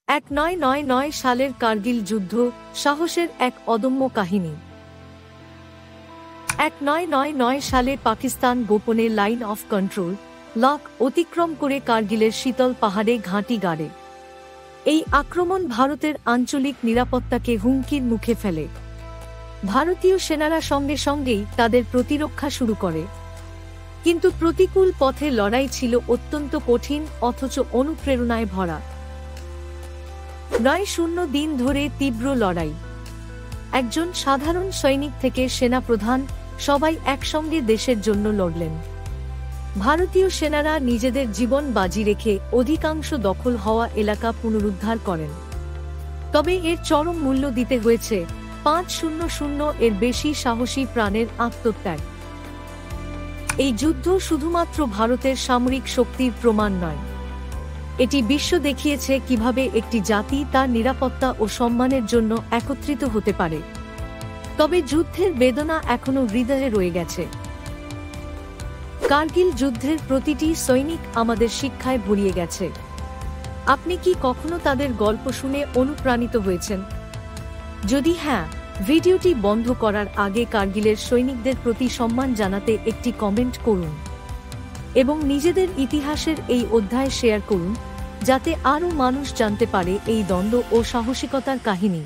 1999 সালের কার্গিল যুদ্ধ সাহসের এক অদম্য কাহিনী। 1999 সালে পাকিস্তান গোপনে লাইন অফ কন্ট্রোল লক অতিক্রম করে কার্গিলের শীতল পাহাড়ে ঘাঁটি গাড়ে। এই আক্রমণ ভারতের আঞ্চলিক নিরাপত্তাকে হুমকির মুখে ফেলে। ভারতীয় সেনারা সঙ্গে সঙ্গেই তাদের প্রতিরক্ষা শুরু করে, কিন্তু প্রতিকূল পথে লড়াই ছিল অত্যন্ত কঠিন অথচ অনুপ্রেরণায় ভরা। 9 দিন ধরে তীব্র লড়াই। একজন সাধারণ সৈনিক থেকে সেনাপ্রধান সবাই একসঙ্গে দেশের জন্য লড়লেন। ভারতীয় সেনারা নিজেদের জীবন বাজি রেখে অধিকাংশ দখল হওয়া এলাকা পুনরুদ্ধার করেন। তবে এর চরম মূল্য দিতে হয়েছে 500 এর বেশি সাহসী প্রাণের আত্মত্যাগ। এই যুদ্ধ শুধুমাত্র ভারতের সামরিক শক্তির প্রমাণ নয়, এটি বিশ্ব দেখিয়েছে কিভাবে একটি জাতি তার নিরাপত্তা ও সম্মানের জন্য একত্রিত হতে পারে। তবে যুদ্ধের বেদনা এখনো হৃদয়ে রয়ে গেছে। কার্গিল যুদ্ধের প্রতিটি সৈনিক আমাদের শিক্ষায় ভরিয়ে গেছে। আপনি কি কখনো তাদের গল্প শুনে অনুপ্রাণিত হয়েছেন? যদি হ্যাঁ, ভিডিওটি বন্ধ করার আগে কার্গিলের সৈনিকদের প্রতি সম্মান জানাতে একটি কমেন্ট করুন এবং নিজেদের ইতিহাসের এই অধ্যায় শেয়ার করুন, যাতে আরও মানুষ জানতে পারে এই দ্বন্দ্ব ও সাহসিকতার কাহিনী।